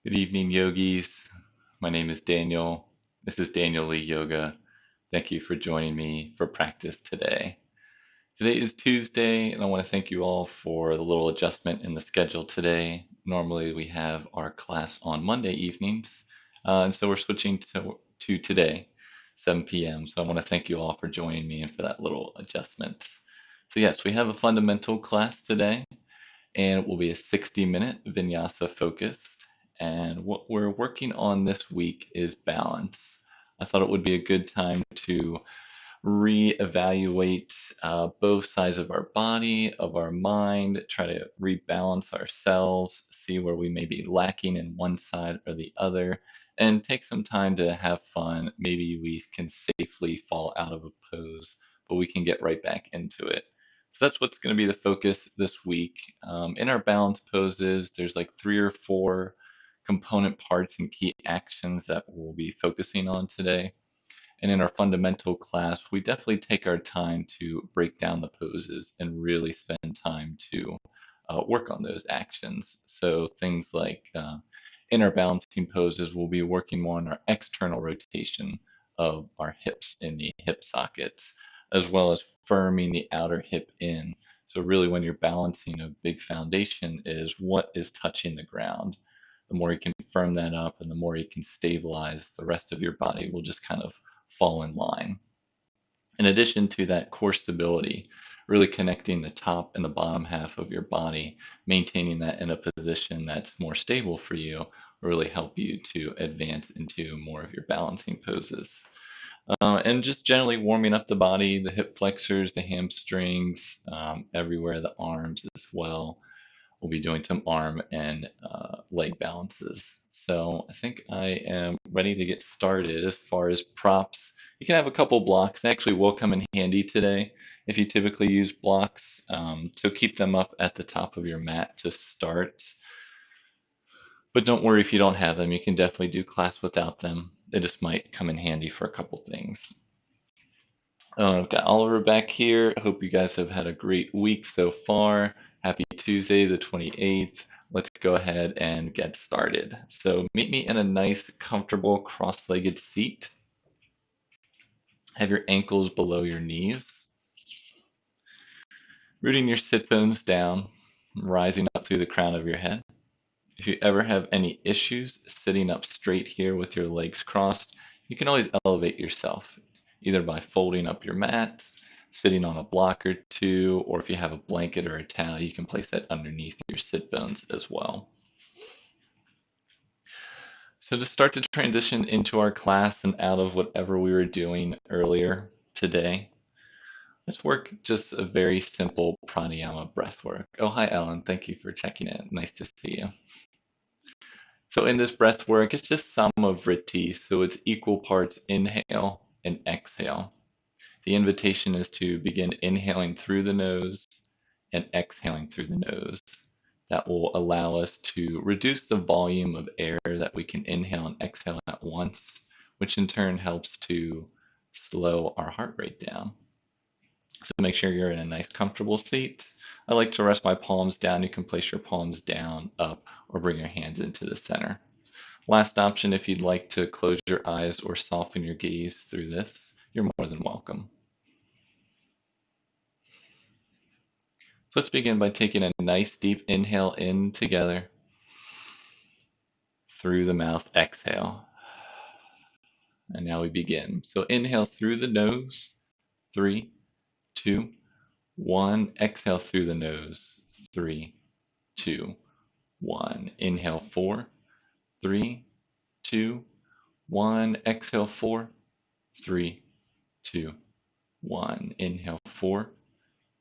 Good evening, yogis. My name is Daniel. This is Daniel Lee Yoga. Thank you for joining me for practice today. Today is Tuesday, and I want to thank you all for the little adjustment in the schedule today. Normally, we have our class on Monday evenings, and so we're switching to today, 7 p.m. So I want to thank you all for joining me and for that little adjustment. So, yes, we have a fundamental class today and it will be a 60-minute Vinyasa focus. And what we're working on this week is balance. I thought it would be a good time to reevaluate both sides of our body, of our mind, try to rebalance ourselves, see where we may be lacking in one side or the other, and take some time to have fun. Maybe we can safely fall out of a pose, but we can get right back into it. So that's what's going to be the focus this week. In our balance poses, there's like 3 or 4 component parts and key actions that we'll be focusing on today. And in our fundamental class, we definitely take our time to break down the poses and really spend time to work on those actions. So things like in our balancing poses, we'll be working more on our external rotation of our hips in the hip sockets, as well as firming the outer hip in. So really when you're balancing, a big foundation is what is touching the ground. The more you can firm that up and the more you can stabilize, the rest of your body will just kind of fall in line. In addition to that core stability, really connecting the top and the bottom half of your body, maintaining that in a position that's more stable for you, will really help you to advance into more of your balancing poses. And just generally warming up the body, the hip flexors, the hamstrings, everywhere, the arms as well. We'll be doing some arm and leg balances. So I think I am ready to get started. As far as props, you can have a couple blocks. They actually will come in handy today if you typically use blocks. So keep them up at the top of your mat to start. But don't worry if you don't have them. You can definitely do class without them. They just might come in handy for a couple things. I've got Oliver back here. I hope you guys have had a great week so far. Happy Tuesday, the 28th. Let's go ahead and get started. So meet me in a nice, comfortable, cross-legged seat. Have your ankles below your knees. Rooting your sit bones down, rising up through the crown of your head. If you ever have any issues sitting up straight here with your legs crossed, you can always elevate yourself, either by folding up your mat, sitting on a block or two, or if you have a blanket or a towel, you can place that underneath your sit bones as well. So to start to transition into our class and out of whatever we were doing earlier today, let's work just a very simple pranayama breath work. Oh, hi, Ellen. Thank you for checking in. Nice to see you. So in this breath work, it's just sama vritti, so it's equal parts inhale and exhale. The invitation is to begin inhaling through the nose and exhaling through the nose. That will allow us to reduce the volume of air that we can inhale and exhale at once, which in turn helps to slow our heart rate down. So make sure you're in a nice comfortable seat. I like to rest my palms down. You can place your palms down, up, or bring your hands into the center. Last option, if you'd like to close your eyes or soften your gaze through this, you're more than welcome. So let's begin by taking a nice deep inhale in together. Through the mouth, exhale. And now we begin. So inhale through the nose, 3, 2, 1. Exhale through the nose, 3, 2, 1. Inhale, 4, 3, 2, 1. Exhale, 4, 3, 2, 1. Inhale, 4,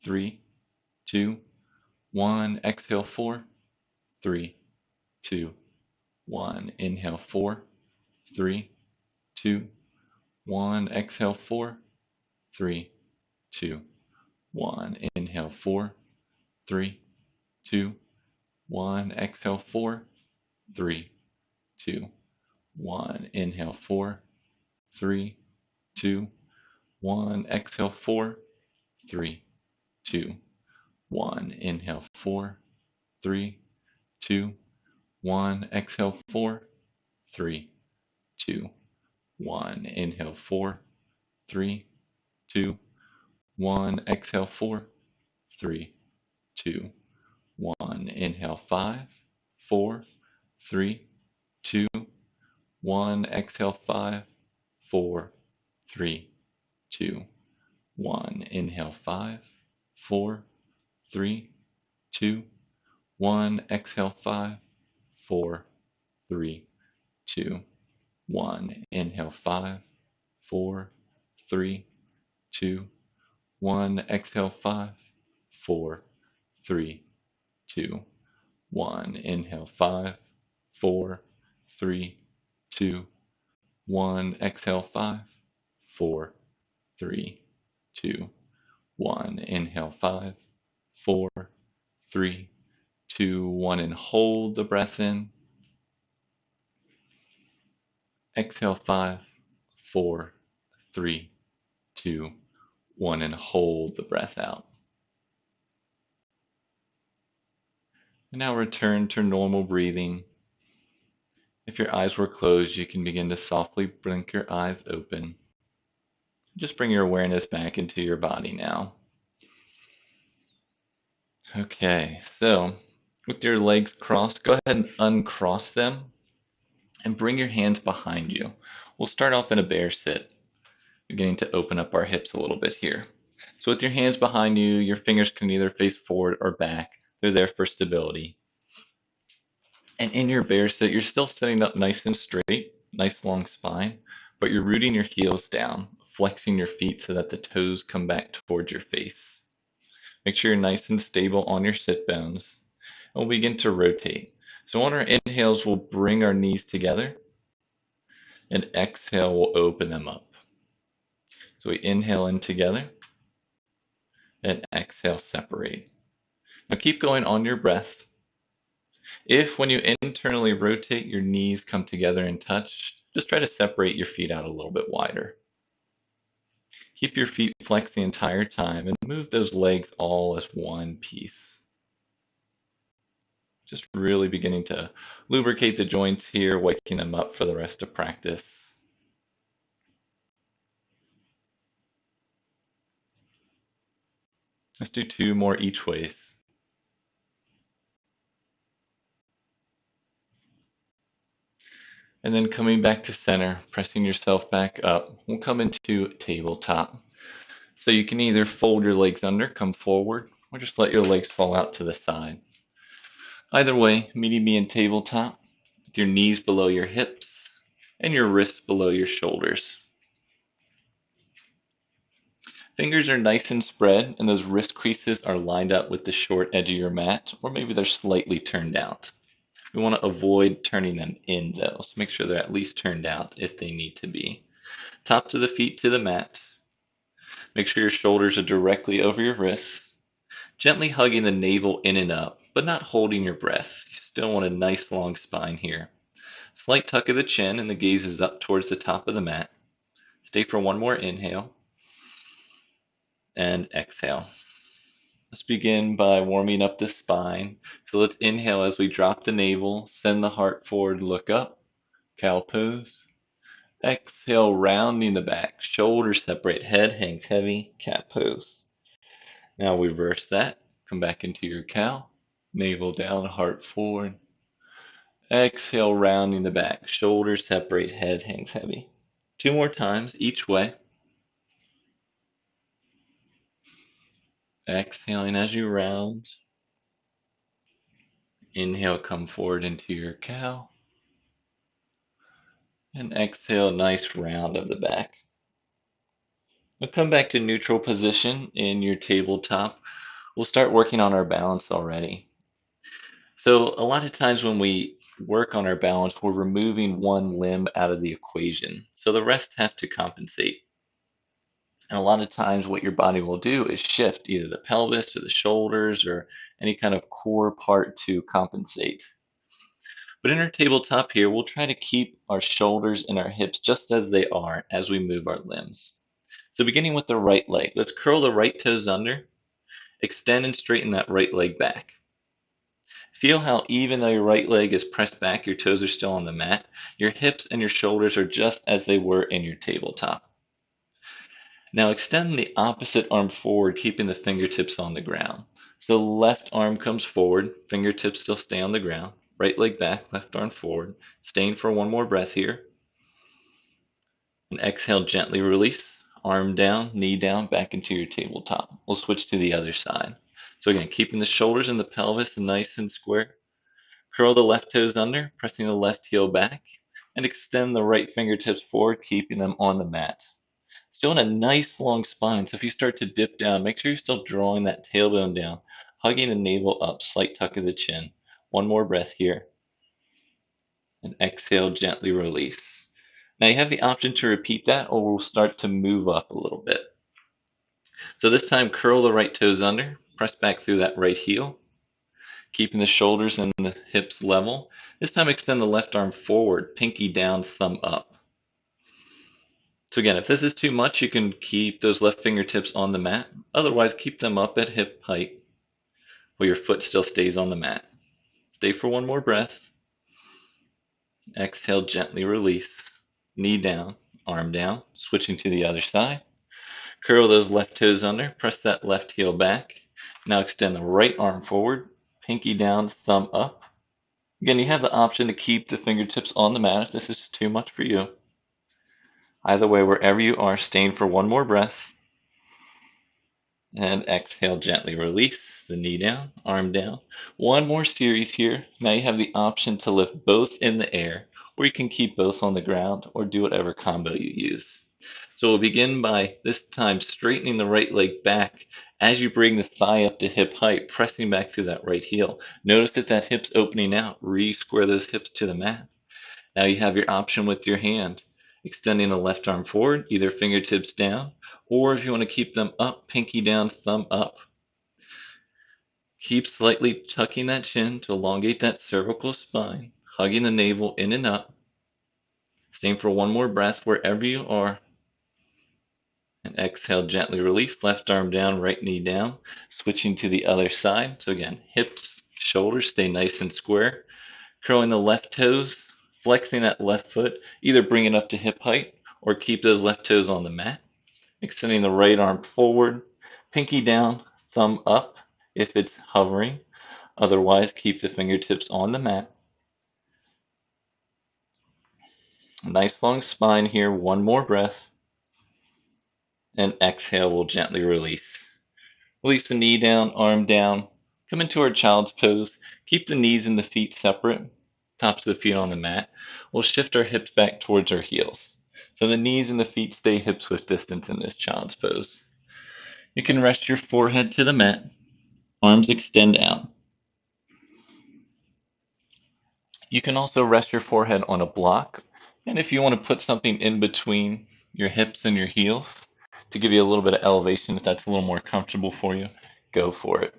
3, 2, 1. Exhale, 4, 3, 2, 1. Inhale, 4, 3, 2, 1. Exhale, 4, 3, 2, 1. Inhale, 4, 3, 2, 1. Exhale, 4, 3, 2, 1. Inhale, 4, 3, 2, 1. Exhale, 4, 3, 2, 1. Inhale, 4, 3, 2, 1. Exhale, 4, 3, 2, 1. Inhale, 4, 3, 2, 1. Exhale, 4, 3, 2, 1. Inhale, 5, 4, 3, 2, 1. Exhale, 5, 4, 3, 2, 1. Inhale, 5, 4, 3, 2, 1. Exhale, 5, 4, 3, 2, 1. Inhale, 5, 4, 3, 2, 1. Exhale, 5, 4, 3, 2, 1. Inhale, 5, 4, 3, 2, 1. Exhale, 5, 4, 3, 2, 1. Inhale, 5, 4, 3, 2, 1. And hold the breath in. Exhale, 5, 4, 3, 2, 1. And hold the breath out. And now return to normal breathing. If your eyes were closed, you can begin to softly blink your eyes open. Just bring your awareness back into your body now. Okay, so with your legs crossed, go ahead and uncross them and bring your hands behind you. We'll start off in a bear sit, beginning to open up our hips a little bit here. So with your hands behind you, your fingers can either face forward or back. They're there for stability. And in your bear sit, you're still sitting up nice and straight, nice long spine, but you're rooting your heels down, flexing your feet so that the toes come back towards your face. Make sure you're nice and stable on your sit bones. And we'll begin to rotate. So on our inhales, we'll bring our knees together, and exhale, we'll open them up. So we inhale in together, and exhale, separate. Now keep going on your breath. If when you internally rotate, your knees come together and touch, just try to separate your feet out a little bit wider. Keep your feet flexed the entire time and move those legs all as one piece. Just really beginning to lubricate the joints here, waking them up for the rest of practice. Let's do 2 more each ways. And then coming back to center, pressing yourself back up. We'll come into tabletop. So you can either fold your legs under, come forward, or just let your legs fall out to the side. Either way, meeting me in tabletop with your knees below your hips and your wrists below your shoulders. Fingers are nice and spread, and those wrist creases are lined up with the short edge of your mat, or maybe they're slightly turned out. We want to avoid turning them in though, so make sure they're at least turned out if they need to be. Tops of the feet to the mat. Make sure your shoulders are directly over your wrists, gently hugging the navel in and up, but not holding your breath. You still want a nice long spine here. Slight tuck of the chin and the gaze is up towards the top of the mat. Stay for one more inhale and exhale. Let's begin by warming up the spine. So let's inhale as we drop the navel, send the heart forward, look up, cow pose. Exhale, rounding the back, shoulders separate, head hangs heavy, cat pose. Now reverse that, come back into your cow, navel down, heart forward. Exhale, rounding the back, shoulders separate, head hangs heavy. 2 more times each way. Exhaling as you round. Inhale, come forward into your cow. And exhale, nice round of the back. We'll come back to neutral position in your tabletop. We'll start working on our balance already. So a lot of times when we work on our balance, we're removing one limb out of the equation. So the rest have to compensate. And a lot of times what your body will do is shift either the pelvis or the shoulders or any kind of core part to compensate. But in our tabletop here, we'll try to keep our shoulders and our hips just as they are as we move our limbs. So beginning with the right leg, let's curl the right toes under, extend and straighten that right leg back. Feel how even though your right leg is pressed back, your toes are still on the mat. Your hips and your shoulders are just as they were in your tabletop. Now extend the opposite arm forward, keeping the fingertips on the ground. So left arm comes forward, fingertips still stay on the ground. Right leg back, left arm forward. Staying for one more breath here. And exhale, gently release. Arm down, knee down, back into your tabletop. We'll switch to the other side. So again, keeping the shoulders and the pelvis nice and square. Curl the left toes under, pressing the left heel back, and extend the right fingertips forward, keeping them on the mat. Still in a nice long spine, so if you start to dip down, make sure you're still drawing that tailbone down, hugging the navel up, slight tuck of the chin. One more breath here, and exhale, gently release. Now you have the option to repeat that, or we'll start to move up a little bit. So this time, curl the right toes under, press back through that right heel, keeping the shoulders and the hips level. This time, extend the left arm forward, pinky down, thumb up. So again, if this is too much, you can keep those left fingertips on the mat. Otherwise, keep them up at hip height while your foot still stays on the mat. Stay for one more breath. Exhale, gently release. Knee down, arm down, switching to the other side. Curl those left toes under, press that left heel back. Now extend the right arm forward, pinky down, thumb up. Again, you have the option to keep the fingertips on the mat if this is too much for you. Either way, wherever you are, staying for one more breath. And exhale, gently release the knee down, arm down. One more series here. Now you have the option to lift both in the air, or you can keep both on the ground, or do whatever combo you use. So we'll begin by this time straightening the right leg back as you bring the thigh up to hip height, pressing back through that right heel. Notice that that hip's opening out. Re-square those hips to the mat. Now you have your option with your hand, extending the left arm forward, either fingertips down, or if you want to keep them up, pinky down, thumb up. Keep slightly tucking that chin to elongate that cervical spine, hugging the navel in and up. Staying for one more breath wherever you are. And exhale, gently release, left arm down, right knee down. Switching to the other side. So again, hips, shoulders stay nice and square. Curling the left toes, flexing that left foot, either bring it up to hip height or keep those left toes on the mat. Extending the right arm forward, pinky down, thumb up if it's hovering. Otherwise, keep the fingertips on the mat. A nice long spine here. One more breath. And exhale, we'll gently release. Release the knee down, arm down. Come into our child's pose. Keep the knees and the feet separate. Tops of the feet on the mat. We'll shift our hips back towards our heels. So the knees and the feet stay hips width distance in this child's pose. You can rest your forehead to the mat. Arms extend out. You can also rest your forehead on a block. And if you want to put something in between your hips and your heels to give you a little bit of elevation, if that's a little more comfortable for you, go for it.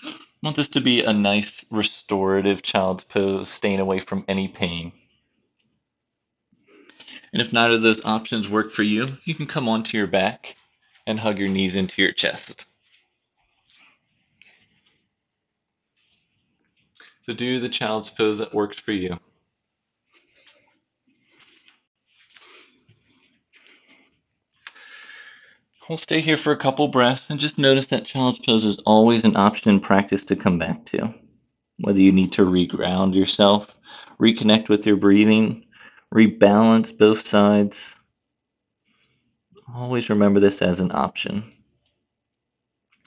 I want this to be a nice restorative child's pose, staying away from any pain. And if neither of those options work for you, you can come onto your back and hug your knees into your chest. So do the child's pose that works for you. We'll stay here for a couple breaths and just notice that child's pose is always an option in practice to come back to. Whether you need to reground yourself, reconnect with your breathing, rebalance both sides, always remember this as an option.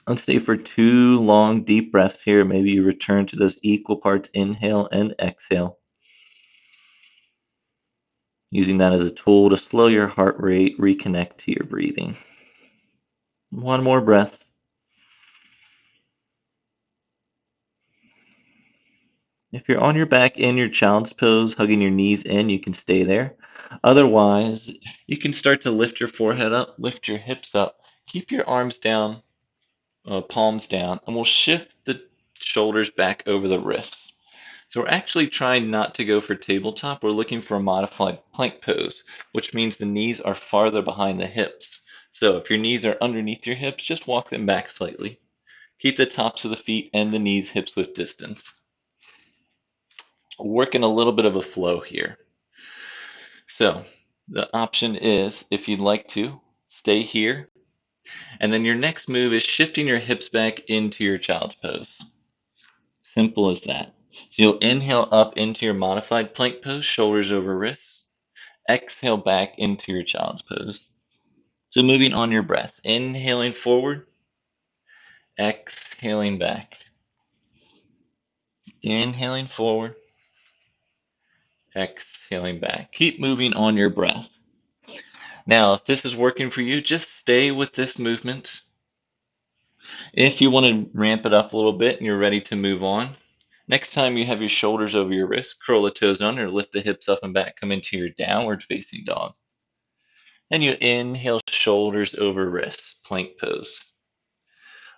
Let's stay for two long, deep breaths here. Maybe you return to those equal parts inhale and exhale, using that as a tool to slow your heart rate, reconnect to your breathing. One more breath. If you're on your back in your child's pose, hugging your knees in, you can stay there. Otherwise, you can start to lift your forehead up, lift your hips up, keep your arms down, palms down, and we'll shift the shoulders back over the wrists. So we're actually trying not to go for tabletop. We're looking for a modified plank pose, which means the knees are farther behind the hips. So if your knees are underneath your hips, just walk them back slightly. Keep the tops of the feet and the knees hips width distance. working a little bit of a flow here. So the option is, if you'd like to, stay here. And then your next move is shifting your hips back into your child's pose. Simple as that. So you'll inhale up into your modified plank pose, shoulders over wrists. Exhale back into your child's pose. So moving on your breath, inhaling forward, exhaling back. Inhaling forward, exhaling back. Keep moving on your breath. Now, if this is working for you, just stay with this movement. If you want to ramp it up a little bit and you're ready to move on, next time you have your shoulders over your wrists, curl the toes under, lift the hips up and back, come into your downward facing dog. And you inhale, shoulders over wrists, plank pose.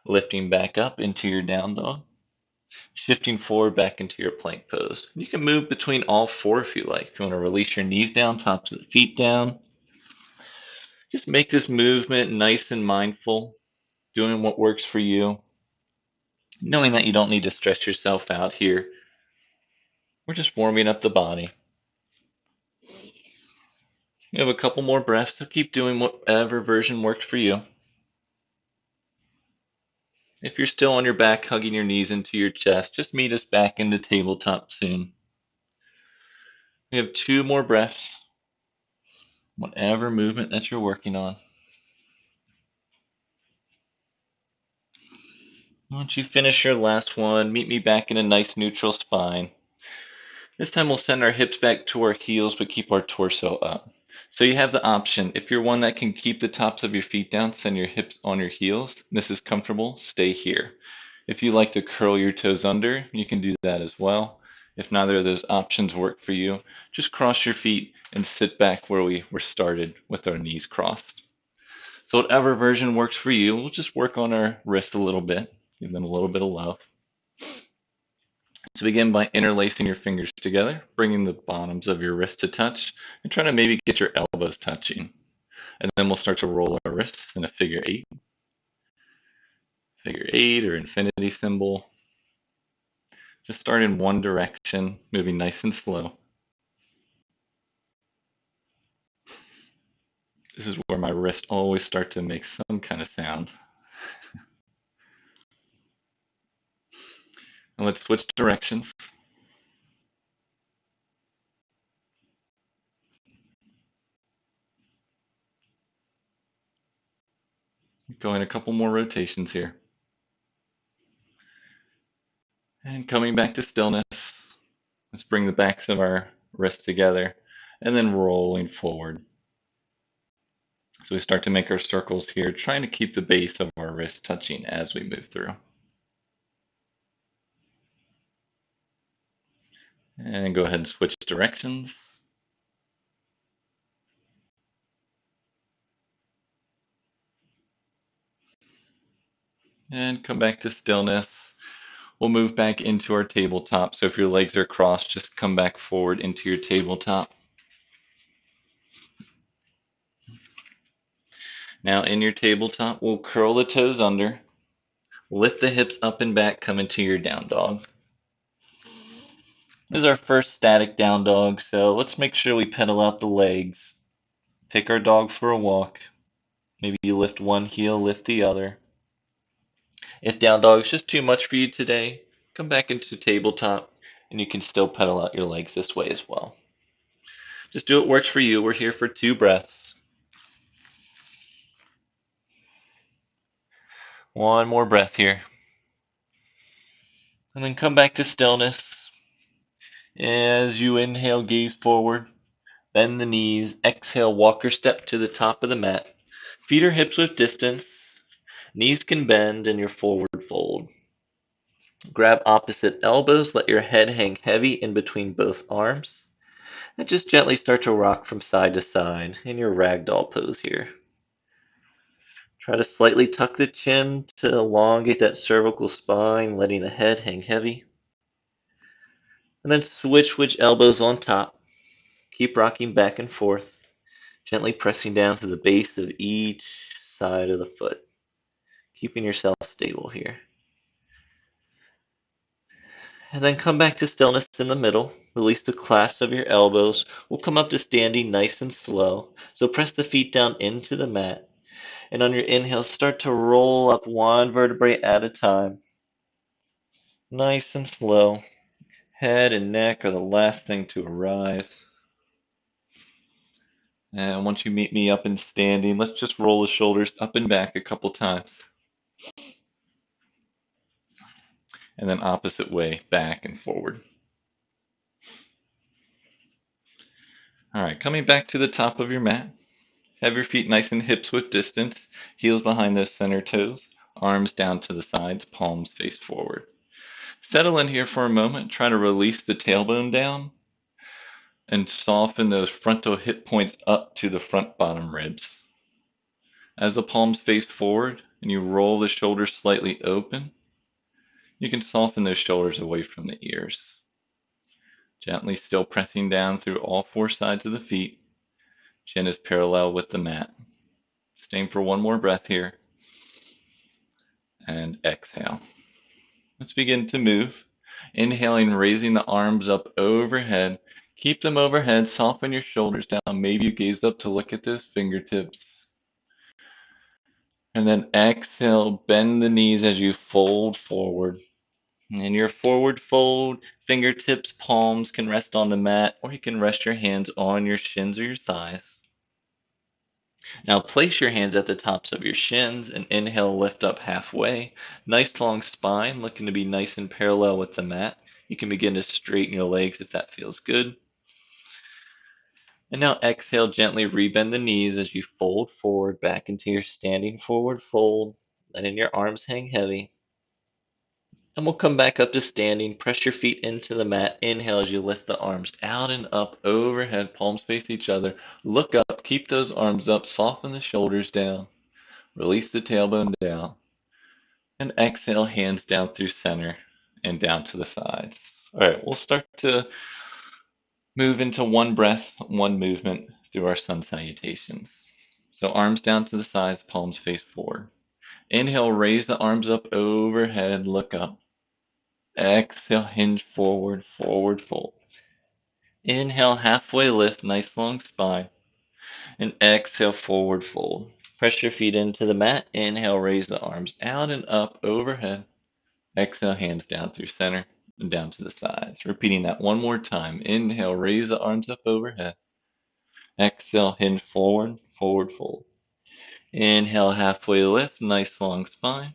Lifting back up into your down dog, shifting forward back into your plank pose. You can move between all four if you like. If you want to release your knees down, tops of the feet down, just make this movement nice and mindful, doing what works for you, knowing that you don't need to stress yourself out here. We're just warming up the body. You have a couple more breaths, so keep doing whatever version works for you. If you're still on your back, hugging your knees into your chest, just meet us back in the tabletop soon. We have two more breaths, whatever movement that you're working on. Once you finish your last one, meet me back in a nice neutral spine. This time we'll send our hips back to our heels, but keep our torso up. So you have the option. If you're one that can keep the tops of your feet down, send your hips on your heels. This is comfortable, stay here. If you like to curl your toes under, you can do that as well. If neither of those options work for you, just cross your feet and sit back where we were started with our knees crossed. So whatever version works for you, we'll just work on our wrist a little bit, give them a little bit of love. So begin by interlacing your fingers together, bringing the bottoms of your wrists to touch, and trying to maybe get your elbows touching. And then we'll start to roll our wrists in a figure eight or infinity symbol. Just start in one direction, moving nice and slow. This is where my wrists always start to make some kind of sound. And let's switch directions. Going a couple more rotations here. And coming back to stillness. Let's bring the backs of our wrists together and then rolling forward. So we start to make our circles here, trying to keep the base of our wrist touching as we move through. And go ahead and switch directions. And come back to stillness. We'll move back into our tabletop. So if your legs are crossed, just come back forward into your tabletop. Now in your tabletop, we'll curl the toes under, lift the hips up and back, come into your down dog. This is our first static down dog, so let's make sure we pedal out the legs. Take our dog for a walk. Maybe you lift one heel, lift the other. If down dog is just too much for you today, come back into tabletop and you can still pedal out your legs this way as well. Just do what works for you. We're here for 2 breaths. One more breath here. And then come back to stillness. As you inhale, gaze forward. Bend the knees. Exhale, walk or step to the top of the mat. Feet or hips with distance. Knees can bend in your forward fold. Grab opposite elbows. Let your head hang heavy in between both arms. And just gently start to rock from side to side in your ragdoll pose here. Try to slightly tuck the chin to elongate that cervical spine, letting the head hang heavy. And then switch which elbows on top. Keep rocking back and forth, gently pressing down to the base of each side of the foot, keeping yourself stable here. And then come back to stillness in the middle. Release the clasp of your elbows. We'll come up to standing nice and slow. So press the feet down into the mat. And on your inhale, start to roll up one vertebrae at a time. Nice and slow. Head and neck are the last thing to arrive. And once you meet me up in standing, let's just roll the shoulders up and back a couple times. And then opposite way, back and forward. All right, coming back to the top of your mat. Have your feet nice and hips width distance, heels behind those center toes, arms down to the sides, palms face forward. Settle in here for a moment. Try to release the tailbone down and soften those frontal hip points up to the front bottom ribs. As the palms face forward and you roll the shoulders slightly open, you can soften those shoulders away from the ears. Gently still pressing down through all four sides of the feet. Chin is parallel with the mat. Staying for one more breath here. And exhale. Let's begin to move. Inhaling, raising the arms up overhead. Keep them overhead. Soften your shoulders down. Maybe you gaze up to look at those fingertips. And then exhale, bend the knees as you fold forward. And your forward fold, fingertips, palms can rest on the mat, or you can rest your hands on your shins or your thighs. Now place your hands at the tops of your shins and inhale, lift up halfway. Nice long spine, looking to be nice and parallel with the mat. You can begin to straighten your legs if that feels good. And now exhale, gently rebend the knees as you fold forward back into your standing forward fold, letting your arms hang heavy. And we'll come back up to standing. Press your feet into the mat. Inhale as you lift the arms out and up overhead. Palms face each other. Look up. Keep those arms up. Soften the shoulders down. Release the tailbone down. And exhale, hands down through center and down to the sides. All right, we'll start to move into one breath, one movement through our sun salutations. So arms down to the sides, palms face forward. Inhale, raise the arms up overhead, look up. Exhale, hinge forward, forward fold. Inhale, halfway lift, nice long spine. And exhale, forward fold. Press your feet into the mat. Inhale, raise the arms out and up overhead. Exhale, hands down through center and down to the sides. Repeating that one more time. Inhale, raise the arms up overhead. Exhale, hinge forward, forward fold. Inhale, halfway lift, nice long spine.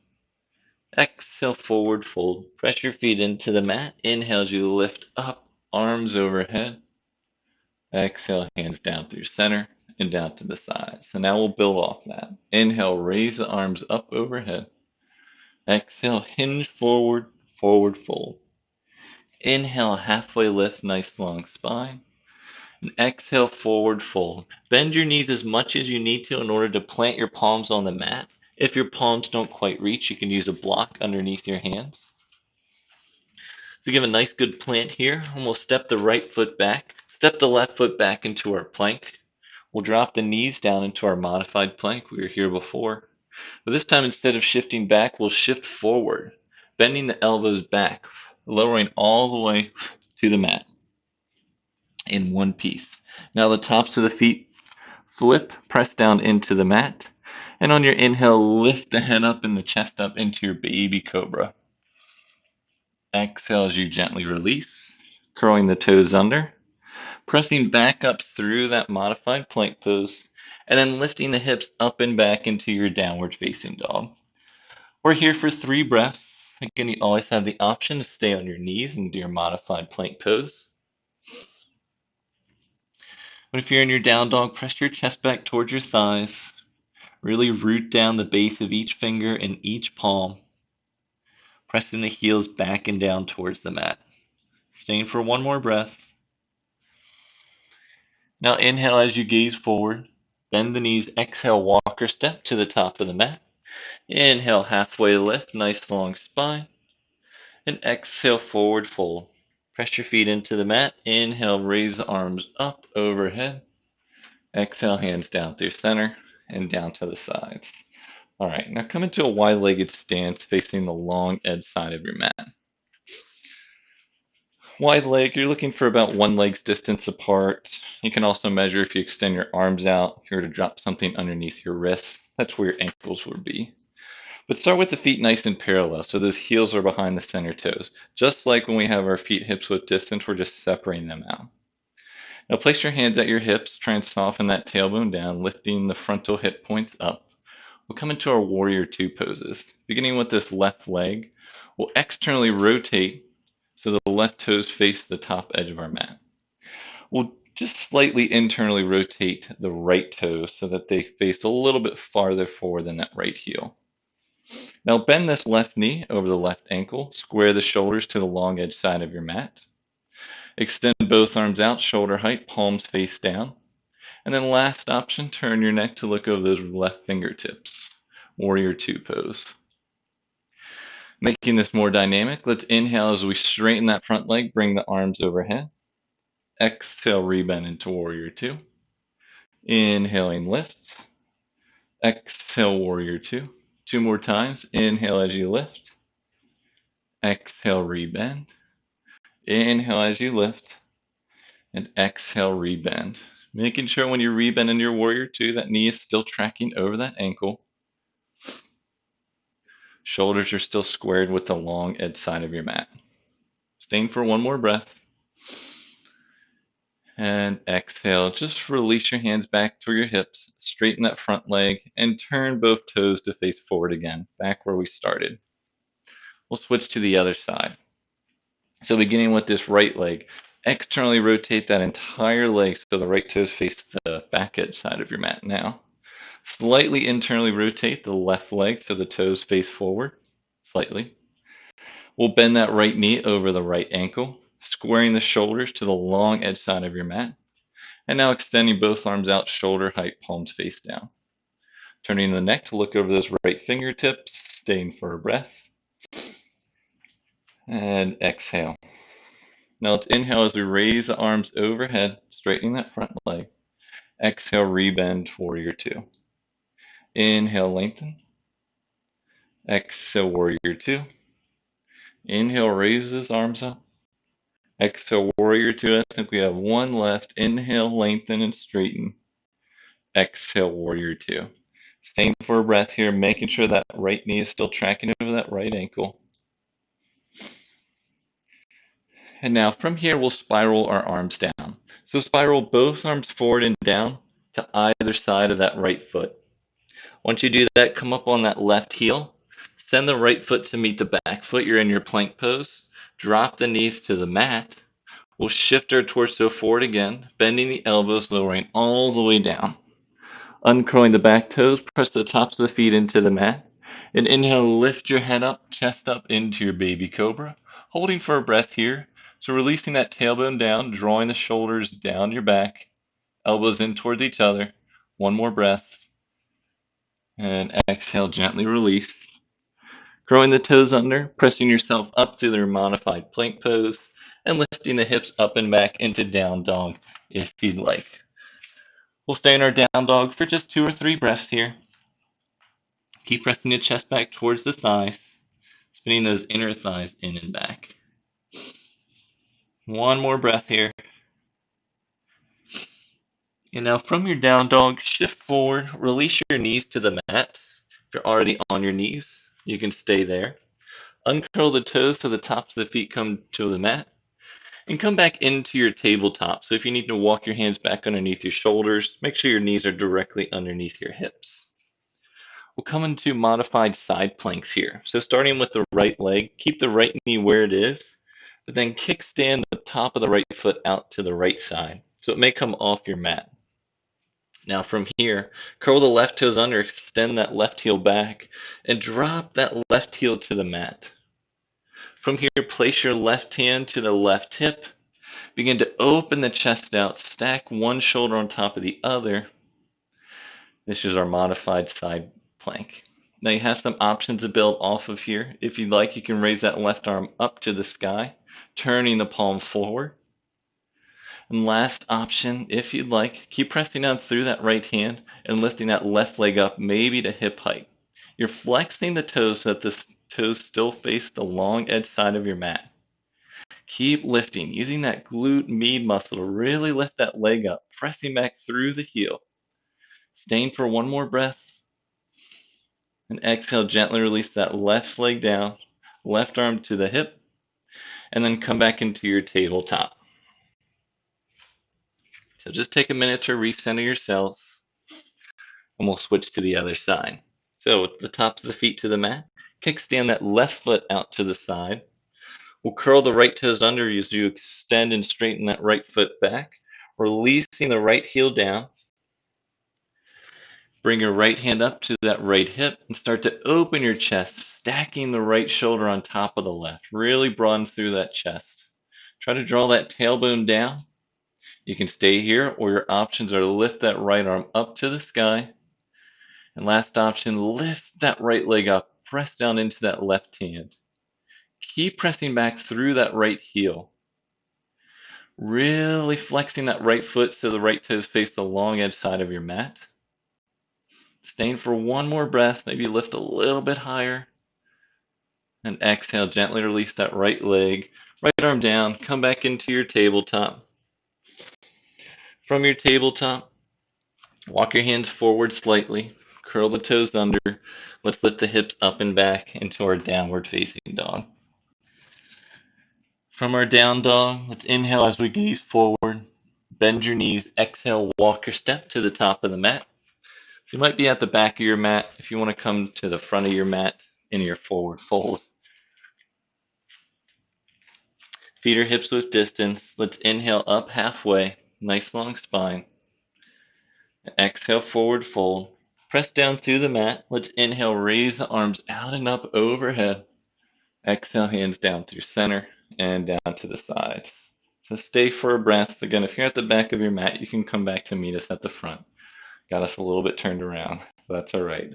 Exhale, forward fold. Press your feet into the mat. Inhale as you lift up, arms overhead. Exhale, hands down through center and down to the sides. So now we'll build off that. Inhale, raise the arms up overhead. Exhale, hinge forward, forward fold. Inhale, halfway lift, nice long spine. And exhale, forward fold. Bend your knees as much as you need to in order to plant your palms on the mat. If your palms don't quite reach, you can use a block underneath your hands. So give a nice good plant here, and we'll step the right foot back, step the left foot back into our plank. We'll drop the knees down into our modified plank. We were here before. But this time, instead of shifting back, we'll shift forward, bending the elbows back, lowering all the way to the mat in one piece. Now the tops of the feet flip, press down into the mat. And on your inhale, lift the head up and the chest up into your baby cobra. Exhale as you gently release, curling the toes under, pressing back up through that modified plank pose, and then lifting the hips up and back into your downward facing dog. We're here for 3 breaths. Again, you always have the option to stay on your knees and do your modified plank pose. But if you're in your down dog, press your chest back towards your thighs. Really root down the base of each finger and each palm, pressing the heels back and down towards the mat. Staying for one more breath. Now inhale as you gaze forward. Bend the knees. Exhale, walk or step to the top of the mat. Inhale, halfway lift, nice long spine. And exhale, forward fold. Press your feet into the mat. Inhale, raise the arms up overhead. Exhale, hands down through center and down to the sides. All right, now come into a wide-legged stance facing the long edge side of your mat. Wide leg, you're looking for about one leg's distance apart. You can also measure if you extend your arms out. If you were to drop something underneath your wrists, that's where your ankles would be. But start with the feet nice and parallel, so those heels are behind the center toes. Just like when we have our feet hips width distance, we're just separating them out. Now place your hands at your hips, try and soften that tailbone down, lifting the frontal hip points up. We'll come into our warrior two poses. Beginning with this left leg, we'll externally rotate so the left toes face the top edge of our mat. We'll just slightly internally rotate the right toes so that they face a little bit farther forward than that right heel. Now bend this left knee over the left ankle, square the shoulders to the long edge side of your mat. Extend both arms out, shoulder height, palms face down. And then last option, turn your neck to look over those left fingertips. Warrior two pose. Making this more dynamic, let's inhale as we straighten that front leg, bring the arms overhead. Exhale, rebend into warrior two. Inhaling, lift. Exhale, warrior two. Two more times. Inhale as you lift. Exhale, rebend. Inhale as you lift. And exhale, rebend. Making sure when you rebend in your warrior two, that knee is still tracking over that ankle. Shoulders are still squared with the long edge side of your mat. Staying for one more breath. And exhale. Just release your hands back to your hips. Straighten that front leg and turn both toes to face forward again, back where we started. We'll switch to the other side. So beginning with this right leg, externally rotate that entire leg so the right toes face the back edge side of your mat now. Slightly internally rotate the left leg so the toes face forward, slightly. We'll bend that right knee over the right ankle, squaring the shoulders to the long edge side of your mat. And now extending both arms out, shoulder height, palms face down. Turning the neck to look over those right fingertips, staying for a breath. And exhale. Now let's inhale as we raise the arms overhead, straightening that front leg. Exhale, rebend, warrior two. Inhale, lengthen. Exhale, warrior two. Inhale, raise those arms up. Exhale, warrior two. I think we have one left. Inhale, lengthen and straighten. Exhale, warrior two. Staying for a breath here, making sure that right knee is still tracking over that right ankle. And now from here, we'll spiral our arms down. So spiral both arms forward and down to either side of that right foot. Once you do that, come up on that left heel. Send the right foot to meet the back foot. You're in your plank pose. Drop the knees to the mat. We'll shift our torso forward again, bending the elbows, lowering all the way down. Uncurling the back toes, press the tops of the feet into the mat. And inhale, lift your head up, chest up into your baby cobra. Holding for a breath here. So releasing that tailbone down, drawing the shoulders down your back, elbows in towards each other. One more breath. And exhale, gently release. Growing the toes under, pressing yourself up to the modified plank pose, and lifting the hips up and back into down dog if you'd like. We'll stay in our down dog for just 2 or 3 breaths here. Keep pressing your chest back towards the thighs, spinning those inner thighs in and back. One more breath here. And now from your down dog, shift forward, release your knees to the mat. If you're already on your knees, you can stay there. Uncurl the toes so the tops of the feet come to the mat. And come back into your tabletop. So if you need to walk your hands back underneath your shoulders, make sure your knees are directly underneath your hips. We'll come into modified side planks here. So starting with the right leg, keep the right knee where it is, but then kickstand the top of the right foot out to the right side. So it may come off your mat. Now from here, curl the left toes under, extend that left heel back, and drop that left heel to the mat. From here, place your left hand to the left hip. Begin to open the chest out, stack one shoulder on top of the other. This is our modified side plank. Now you have some options to build off of here. If you'd like, you can raise that left arm up to the sky, turning the palm forward. And last option, if you'd like, keep pressing down through that right hand and lifting that left leg up, maybe to hip height. You're flexing the toes so that the toes still face the long edge side of your mat. Keep lifting, using that glute med muscle to really lift that leg up, pressing back through the heel. Staying for one more breath. And exhale, gently release that left leg down, left arm to the hip, and then come back into your tabletop. So just take a minute to recenter yourselves, and we'll switch to the other side. So with the tops of the feet to the mat, kickstand that left foot out to the side. We'll curl the right toes under as you extend and straighten that right foot back, releasing the right heel down. Bring your right hand up to that right hip and start to open your chest, stacking the right shoulder on top of the left. Really broaden through that chest. Try to draw that tailbone down. You can stay here, or your options are to lift that right arm up to the sky. And last option, lift that right leg up, press down into that left hand. Keep pressing back through that right heel. Really flexing that right foot so the right toes face the long edge side of your mat. Staying for one more breath, maybe lift a little bit higher. And exhale, gently release that right leg, right arm down, come back into your tabletop. From your tabletop, walk your hands forward slightly, curl the toes under. Let's lift the hips up and back into our downward facing dog. From our down dog, let's inhale as we gaze forward. Bend your knees, exhale, walk your step to the top of the mat. So you might be at the back of your mat. If you want to come to the front of your mat in your forward fold. Feet or hips width distance. Let's inhale up halfway, nice long spine. Exhale, forward fold. Press down through the mat. Let's inhale, raise the arms out and up overhead. Exhale, hands down through center and down to the sides. So stay for a breath. Again, if you're at the back of your mat, you can come back to meet us at the front. Got us a little bit turned around, but that's all right.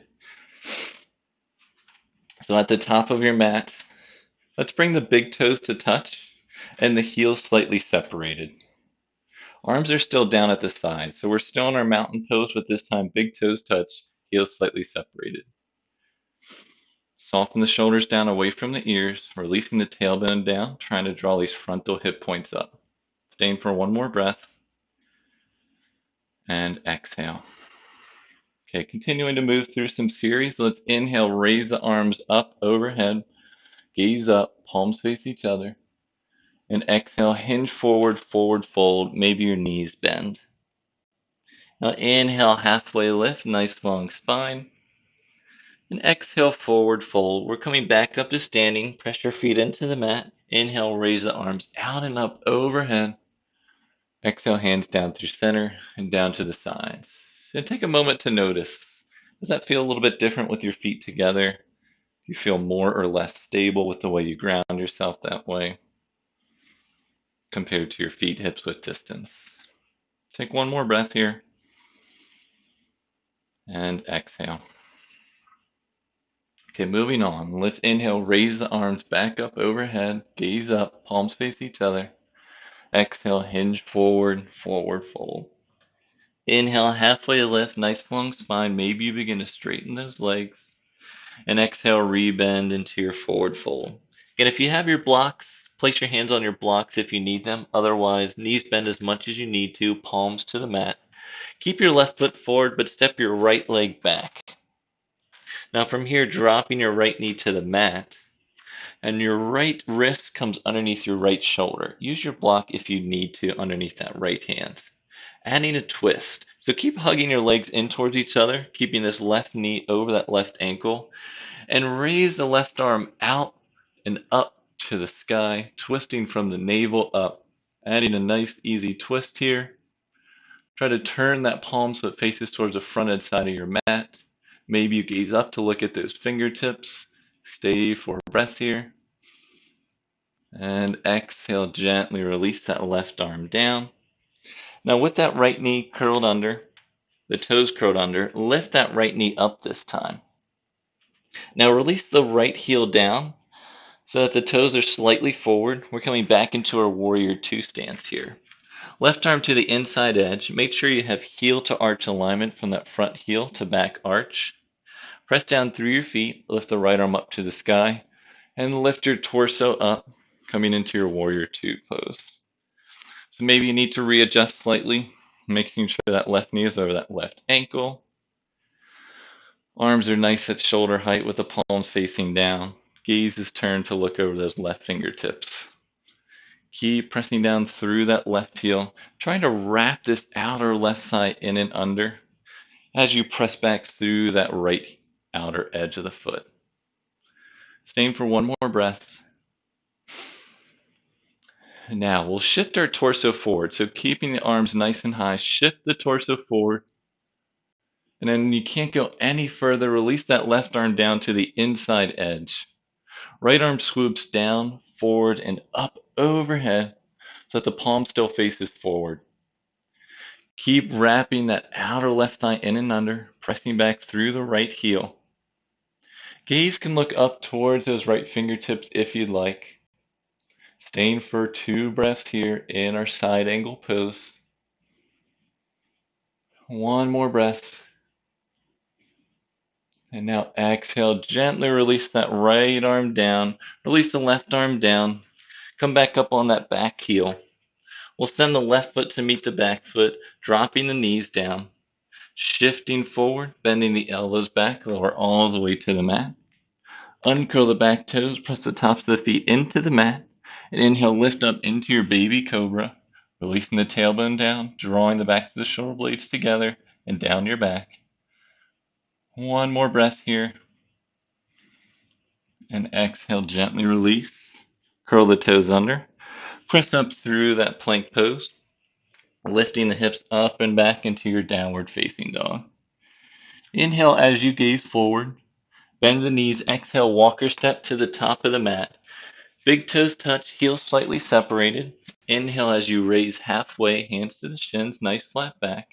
So at the top of your mat, let's bring the big toes to touch and the heels slightly separated. Arms are still down at the sides, so we're still on our mountain pose, but this time big toes touch, heels slightly separated. Soften the shoulders down away from the ears, releasing the tailbone down, trying to draw these frontal hip points up. Staying for one more breath. And exhale. Okay, continuing to move through some series. Let's inhale, raise the arms up overhead, gaze up, palms face each other. And exhale, hinge forward, forward fold, maybe your knees bend. Now inhale, halfway lift, nice long spine. And exhale, forward fold. We're coming back up to standing. Press your feet into the mat. Inhale, raise the arms out and up overhead. Exhale, hands down through center and down to the sides. And take a moment to notice. Does that feel a little bit different with your feet together? Do you feel more or less stable with the way you ground yourself that way compared to your feet hips width distance? Take one more breath here. And exhale. Okay, moving on. Let's inhale, raise the arms back up overhead, gaze up, palms face each other. Exhale, hinge forward, forward fold. Inhale, halfway lift, nice long spine. Maybe you begin to straighten those legs. And exhale, rebend into your forward fold. Again, if you have your blocks, place your hands on your blocks if you need them. Otherwise, knees bend as much as you need to, palms to the mat. Keep your left foot forward, but step your right leg back. Now from here, dropping your right knee to the mat, and your right wrist comes underneath your right shoulder. Use your block if you need to underneath that right hand. Adding a twist. So keep hugging your legs in towards each other, keeping this left knee over that left ankle, and raise the left arm out and up to the sky, twisting from the navel up. Adding a nice easy twist here. Try to turn that palm so it faces towards the front end side of your mat. Maybe you gaze up to look at those fingertips. Stay for a breath here. And exhale, gently release that left arm down. Now with that right knee curled under, the toes curled under, lift that right knee up this time. Now release the right heel down so that the toes are slightly forward. We're coming back into our warrior two stance here. Left arm to the inside edge. Make sure you have heel to arch alignment from that front heel to back arch. Press down through your feet. Lift the right arm up to the sky and lift your torso up. coming into your warrior two pose. So maybe you need to readjust slightly, making sure that left knee is over that left ankle. Arms are nice at shoulder height with the palms facing down. Gaze is turned to look over those left fingertips. Keep pressing down through that left heel, trying to wrap this outer left thigh in and under as you press back through that right outer edge of the foot. Staying for one more breath. Now we'll shift our torso forward. So keeping the arms nice and high, shift the torso forward. And then you can't go any further. Release that left arm down to the inside edge. Right arm swoops down, forward, and up overhead so that the palm still faces forward. Keep wrapping that outer left thigh in and under, pressing back through the right heel. Gaze can look up towards those right fingertips if you'd like. Staying for 2 breaths here in our side angle pose. One more breath. And now exhale, gently release that right arm down. Release the left arm down. Come back up on that back heel. We'll send the left foot to meet the back foot, dropping the knees down. Shifting forward, bending the elbows back, lower all the way to the mat. Uncurl the back toes, press the tops of the feet into the mat, and inhale, lift up into your baby cobra, releasing the tailbone down, drawing the backs of the shoulder blades together and down your back. One more breath here, and exhale, gently release. Curl the toes under, press up through that plank pose, lifting the hips up and back into your downward facing dog. Inhale as you gaze forward. Bend the knees, exhale, walker step to the top of the mat. Big toes touch, heels slightly separated. Inhale as you raise halfway, hands to the shins, nice flat back.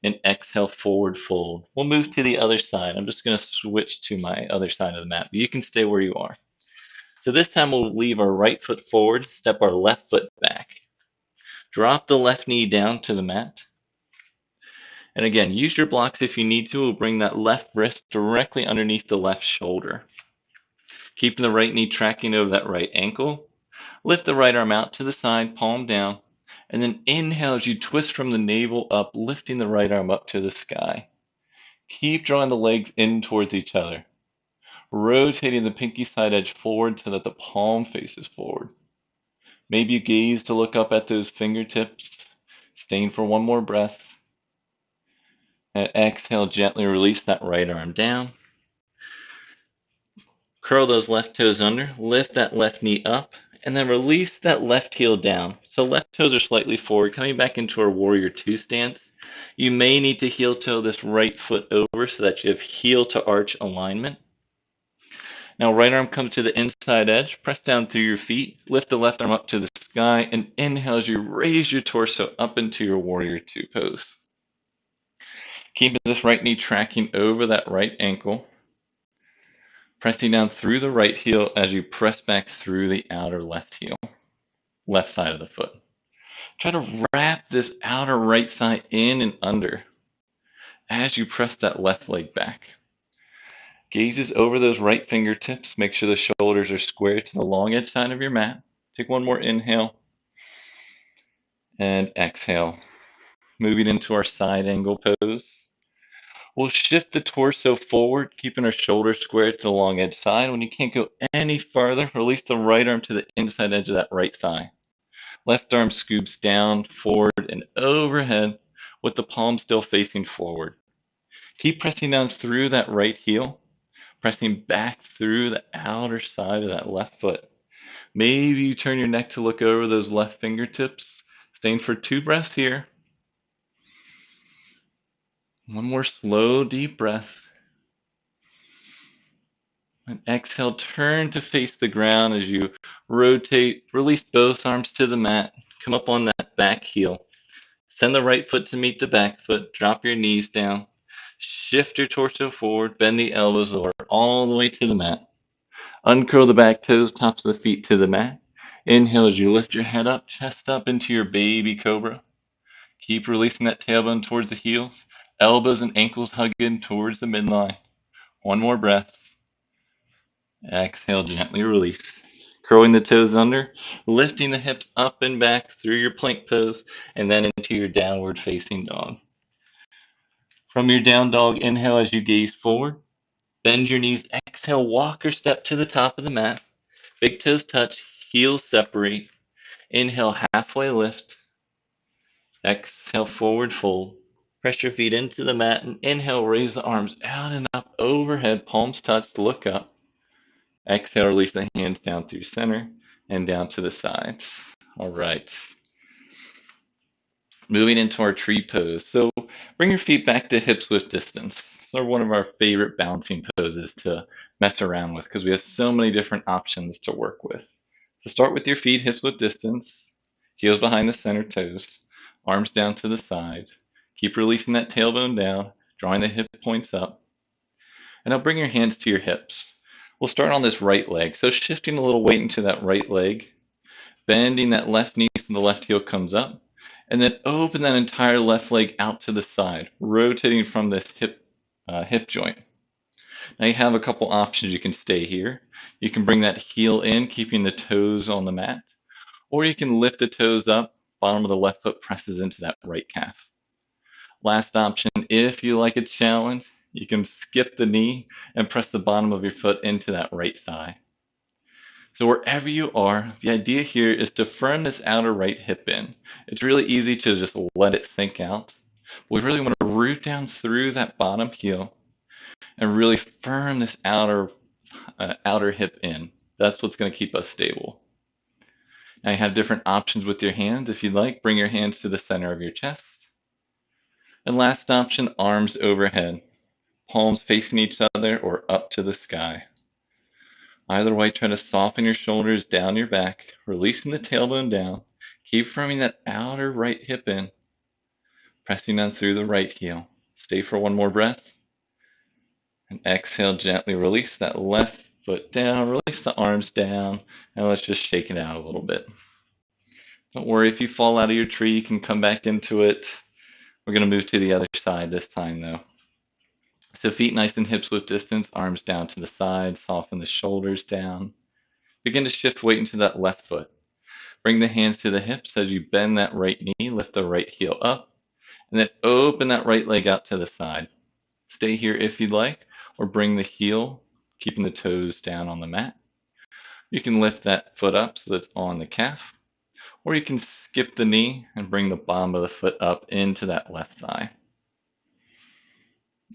And exhale, forward fold. We'll move to the other side. I'm just going to switch to my other side of the mat, but you can stay where you are. So this time we'll leave our right foot forward, step our left foot back. Drop the left knee down to the mat. And again, use your blocks if you need to. We'll bring that left wrist directly underneath the left shoulder. Keeping the right knee tracking over that right ankle. Lift the right arm out to the side, palm down. And then inhale as you twist from the navel up, lifting the right arm up to the sky. Keep drawing the legs in towards each other. Rotating the pinky side edge forward so that the palm faces forward. Maybe you gaze to look up at those fingertips. Staying for one more breath. And exhale, gently release that right arm down. Curl those left toes under, lift that left knee up, and then release that left heel down. So left toes are slightly forward, coming back into our warrior two stance. You may need to heel toe this right foot over so that you have heel to arch alignment. Now right arm comes to the inside edge, press down through your feet, lift the left arm up to the sky, and inhale as you raise your torso up into your warrior two pose. Keeping this right knee tracking over that right ankle. Pressing down through the right heel as you press back through the outer left heel, left side of the foot. Try to wrap this outer right thigh in and under as you press that left leg back. Gazes over those right fingertips. Make sure the shoulders are square to the long edge side of your mat. Take one more inhale and exhale. Moving into our side angle pose. We'll shift the torso forward, keeping our shoulders square to the long edge side. When you can't go any farther, release the right arm to the inside edge of that right thigh. Left arm scoops down, forward, and overhead with the palm still facing forward. Keep pressing down through that right heel, pressing back through the outer side of that left foot. Maybe you turn your neck to look over those left fingertips. Staying for 2 breaths here. One more slow, deep breath. And exhale, turn to face the ground as you rotate, release both arms to the mat, come up on that back heel. Send the right foot to meet the back foot, drop your knees down, shift your torso forward, bend the elbows lower all the way to the mat. Uncurl the back toes, tops of the feet to the mat. Inhale as you lift your head up, chest up into your baby cobra. Keep releasing that tailbone towards the heels, elbows and ankles hug in towards the midline. One more breath. Exhale, gently release. Curling the toes under, lifting the hips up and back through your plank pose, and then into your downward facing dog. From your down dog, inhale as you gaze forward. Bend your knees, exhale, walk or step to the top of the mat. Big toes touch, heels separate. Inhale, halfway lift. Exhale, forward fold. Press your feet into the mat and inhale, raise the arms out and up overhead, palms touch, look up. Exhale, release the hands down through center and down to the sides. All right. Moving into our tree pose. So bring your feet back to hips width distance. They're one of our favorite balancing poses to mess around with because we have so many different options to work with. So start with your feet hips width distance, heels behind the center toes, arms down to the side. Keep releasing that tailbone down, drawing the hip points up. And now bring your hands to your hips. We'll start on this right leg. So shifting a little weight into that right leg, bending that left knee so the left heel comes up, and then open that entire left leg out to the side, rotating from this hip joint. Now you have a couple options. You can stay here. You can bring that heel in, keeping the toes on the mat, or you can lift the toes up, bottom of the left foot presses into that right calf. Last option, if you like a challenge, you can skip the knee and press the bottom of your foot into that right thigh. So wherever you are, the idea here is to firm this outer right hip in. It's really easy to just let it sink out. We really want to root down through that bottom heel and really firm this outer hip in. That's what's going to keep us stable. Now you have different options with your hands. If you'd like, bring your hands to the center of your chest. And last option, arms overhead, palms facing each other or up to the sky. Either way, try to soften your shoulders down your back, releasing the tailbone down. Keep firming that outer right hip in, pressing down through the right heel. Stay for one more breath. And exhale, gently release that left foot down, release the arms down, and let's just shake it out a little bit. Don't worry if you fall out of your tree, you can come back into it. We're going to move to the other side this time though. So feet nice and hips width distance, arms down to the side, soften the shoulders down. Begin to shift weight into that left foot. Bring the hands to the hips as you bend that right knee, lift the right heel up, and then open that right leg out to the side. Stay here if you'd like, or bring the heel, keeping the toes down on the mat. You can lift that foot up so that's on the calf, or you can skip the knee and bring the bottom of the foot up into that left thigh.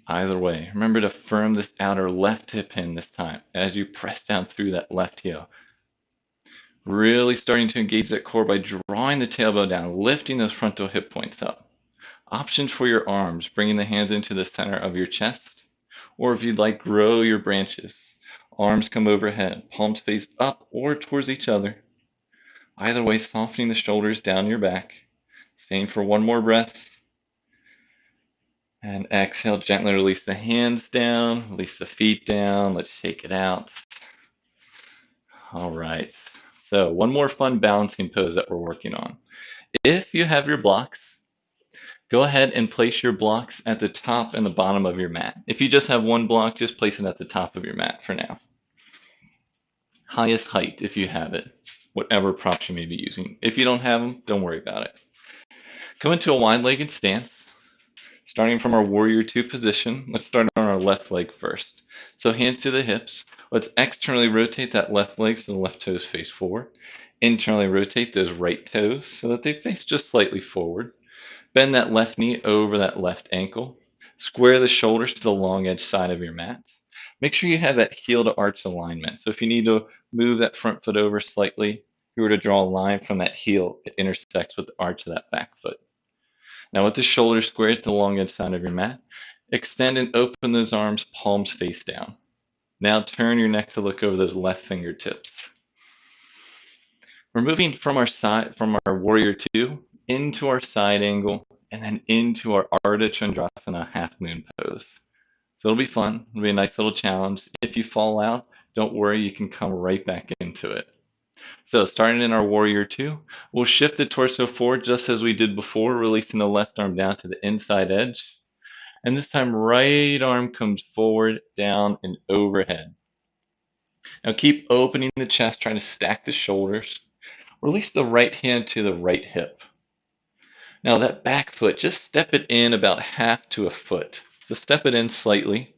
Either way, remember to firm this outer left hip in this time as you press down through that left heel. Really starting to engage that core by drawing the tailbone down, lifting those frontal hip points up. Options for your arms, bringing the hands into the center of your chest, or if you'd like, grow your branches. Arms come overhead, palms face up or towards each other. Either way, softening the shoulders down your back. Staying for one more breath. And exhale, gently release the hands down, release the feet down. Let's shake it out. All right. So one more fun balancing pose that we're working on. If you have your blocks, go ahead and place your blocks at the top and the bottom of your mat. If you just have one block, just place it at the top of your mat for now. Highest height if you have it, whatever props you may be using. If you don't have them, don't worry about it. Come into a wide-legged stance. Starting from our warrior two position, let's start on our left leg first. So hands to the hips. Let's externally rotate that left leg so the left toes face forward. Internally rotate those right toes so that they face just slightly forward. Bend that left knee over that left ankle. Square the shoulders to the long edge side of your mat. Make sure you have that heel to arch alignment. So if you need to move that front foot over slightly, if you were to draw a line from that heel, it intersects with the arch of that back foot. Now with the shoulders squared to the long edge side of your mat, extend and open those arms, palms face down. Now turn your neck to look over those left fingertips. We're moving from our warrior two into our side angle and then into our Ardha Chandrasana half moon pose. So it'll be fun. It'll be a nice little challenge. If you fall out, don't worry, you can come right back into it. So starting in our warrior two, we'll shift the torso forward just as we did before, releasing the left arm down to the inside edge. And this time, right arm comes forward, down, and overhead. Now keep opening the chest, trying to stack the shoulders. Release the right hand to the right hip. Now that back foot, just step it in about half to a foot. So step it in slightly.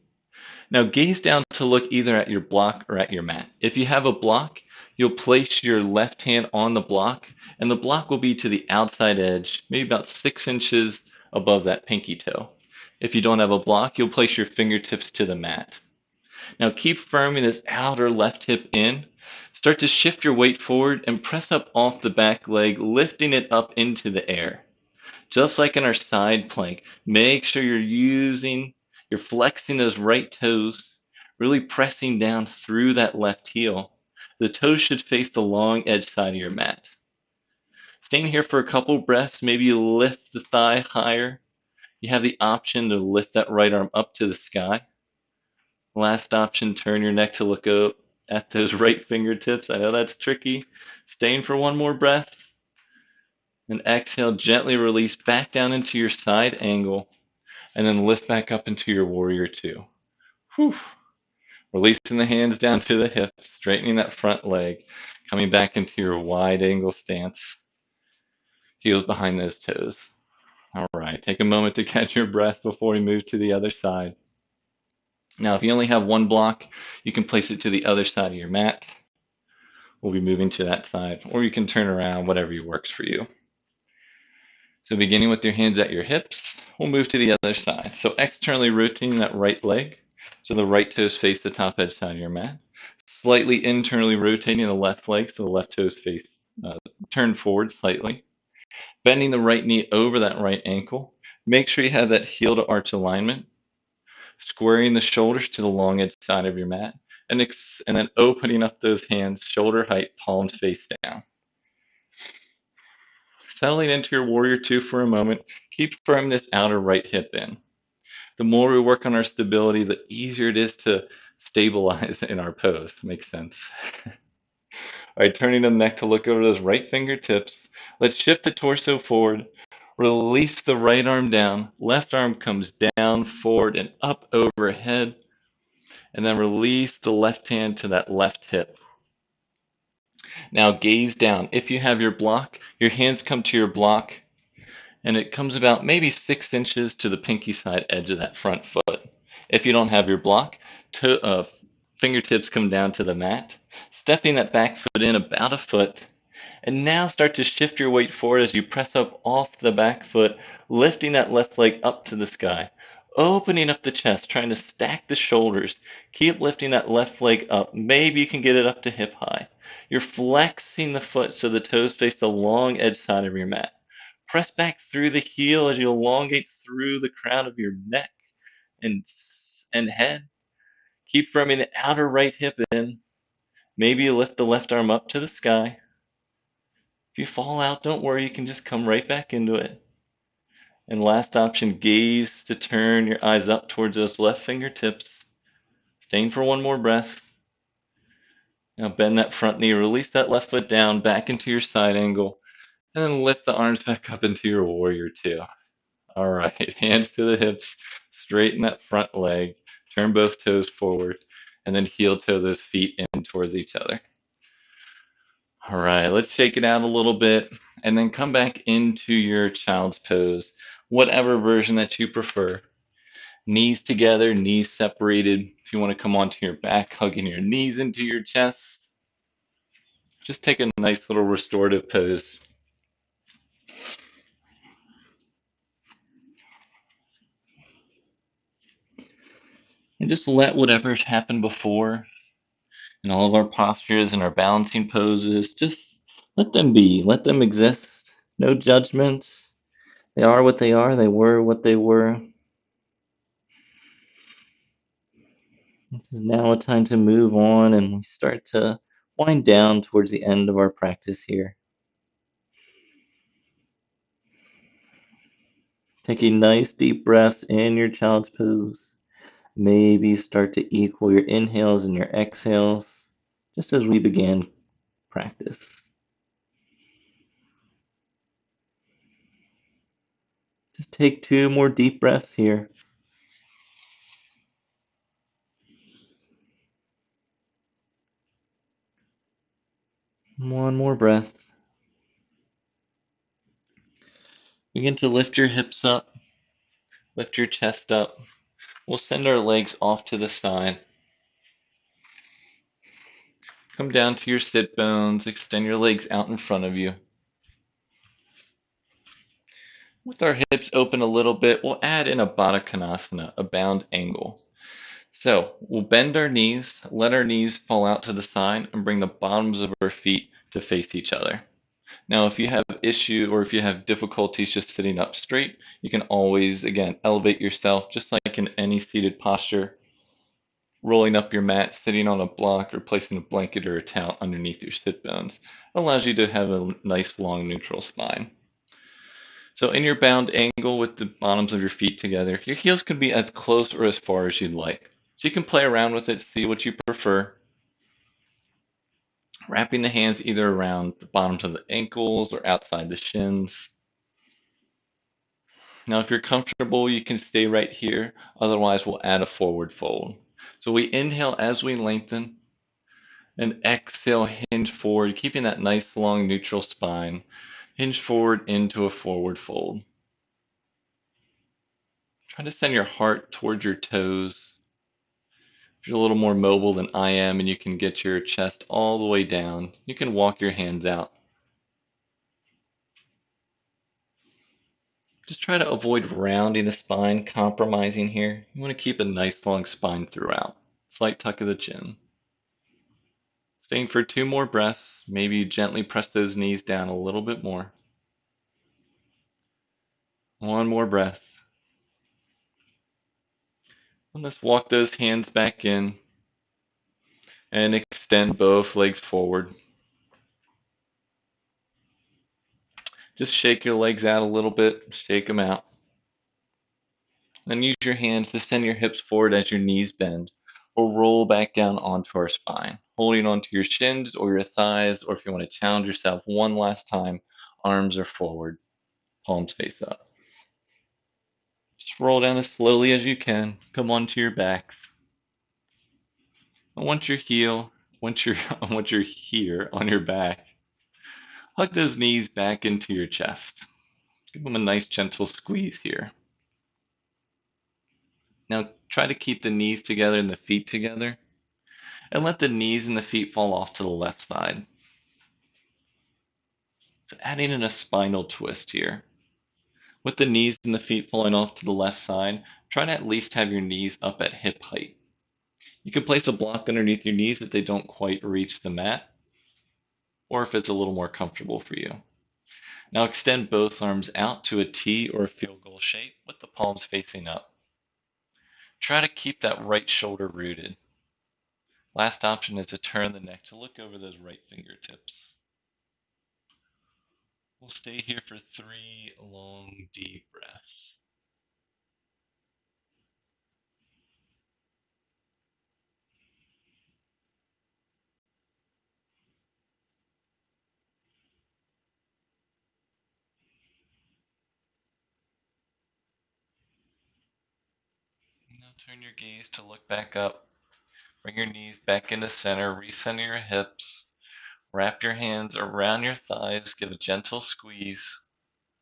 Now gaze down to look either at your block or at your mat. If you have a block, you'll place your left hand on the block, and the block will be to the outside edge, maybe about 6 inches above that pinky toe. If you don't have a block, you'll place your fingertips to the mat. Now keep firming this outer left hip in. Start to shift your weight forward and press up off the back leg, lifting it up into the air. Just like in our side plank, make sure you're flexing those right toes, really pressing down through that left heel. The toes should face the long edge side of your mat. Staying here for a couple breaths, maybe you lift the thigh higher. You have the option to lift that right arm up to the sky. Last option, turn your neck to look up at those right fingertips. I know that's tricky. Staying for one more breath. And exhale, gently release back down into your side angle. And then lift back up into your warrior two. Whew. Releasing the hands down to the hips, straightening that front leg, coming back into your wide angle stance. Heels behind those toes. All right, take a moment to catch your breath before we move to the other side. Now, if you only have one block, you can place it to the other side of your mat. We'll be moving to that side, or you can turn around, whatever works for you. So beginning with your hands at your hips, we'll move to the other side. So externally rotating that right leg, so the right toes face the top edge side of your mat. Slightly internally rotating the left leg, so the left toes face turn forward slightly. Bending the right knee over that right ankle. Make sure you have that heel to arch alignment. Squaring the shoulders to the long edge side of your mat, and then opening up those hands, shoulder height, palms face down. Settling into your warrior two for a moment, keep firm this outer right hip in. The more we work on our stability, the easier it is to stabilize in our pose. Makes sense. All right, turning the neck to look over those right fingertips. Let's shift the torso forward. Release the right arm down. Left arm comes down, forward, and up overhead. And then release the left hand to that left hip. Now gaze down. If you have your block, your hands come to your block, and it comes about maybe 6 inches to the pinky side edge of that front foot. If you don't have your block, fingertips come down to the mat, stepping that back foot in about a foot, and now start to shift your weight forward as you press up off the back foot, lifting that left leg up to the sky, opening up the chest, trying to stack the shoulders. Keep lifting that left leg up. Maybe you can get it up to hip high. You're flexing the foot so the toes face the long edge side of your mat. Press back through the heel as you elongate through the crown of your neck and, and head. Keep firming the outer right hip in. Maybe you lift the left arm up to the sky. If you fall out, don't worry, you can just come right back into it. And last option, gaze to turn your eyes up towards those left fingertips. Staying for one more breath. Now bend that front knee, release that left foot down, back into your side angle, and then lift the arms back up into your warrior two. All right, hands to the hips, straighten that front leg, turn both toes forward, and then heel toe those feet in towards each other. All right, let's shake it out a little bit and then come back into your child's pose, whatever version that you prefer. Knees together, knees separated. If you want to come onto your back, hugging your knees into your chest, just take a nice little restorative pose. And just let whatever's happened before in all of our postures and our balancing poses, just let them be, let them exist. No judgment. They are what they are, they were what they were. This is now a time to move on and we start to wind down towards the end of our practice here. Taking nice deep breaths in your child's pose. Maybe start to equal your inhales and your exhales, just as we began practice. Just take 2 more deep breaths here. One more breath. Begin to lift your hips up, lift your chest up. We'll send our legs off to the side. Come down to your sit bones, extend your legs out in front of you. With our hips open a little bit, we'll add in a Baddha Konasana, a bound angle. So we'll bend our knees, let our knees fall out to the side, and bring the bottoms of our feet to face each other. Now, if you have issue or if you have difficulties just sitting up straight, you can always, again, elevate yourself just like in any seated posture, rolling up your mat, sitting on a block, or placing a blanket or a towel underneath your sit bones. It allows you to have a nice, long, neutral spine. So in your bound angle with the bottoms of your feet together, your heels can be as close or as far as you'd like. So you can play around with it, see what you prefer. Wrapping the hands either around the bottoms of the ankles or outside the shins. Now, if you're comfortable, you can stay right here. Otherwise, we'll add a forward fold. So we inhale as we lengthen and exhale, hinge forward, keeping that nice long neutral spine. Hinge forward into a forward fold. Try to send your heart towards your toes. If you're a little more mobile than I am and you can get your chest all the way down, you can walk your hands out. Just try to avoid rounding the spine, compromising here. You want to keep a nice long spine throughout. Slight tuck of the chin. Staying for two more breaths. Maybe gently press those knees down a little bit more. One more breath. And let's walk those hands back in and extend both legs forward. Just shake your legs out a little bit, shake them out. Then use your hands to send your hips forward as your knees bend, or roll back down onto our spine, holding onto your shins or your thighs, or if you want to challenge yourself one last time, arms are forward, palms face up. Just roll down as slowly as you can. Come onto your backs. And once you're once you're here on your back, hug those knees back into your chest. Give them a nice gentle squeeze here. Now try to keep the knees together and the feet together, and let the knees and the feet fall off to the left side. So adding in a spinal twist here. With the knees and the feet falling off to the left side, try to at least have your knees up at hip height. You can place a block underneath your knees if they don't quite reach the mat, or if it's a little more comfortable for you. Now extend both arms out to a T or a field goal shape with the palms facing up. Try to keep that right shoulder rooted. Last option is to turn the neck to look over those right fingertips. We'll stay here for 3 long, deep breaths. Now turn your gaze to look back up. Bring your knees back into center, recenter your hips. Wrap your hands around your thighs, give a gentle squeeze.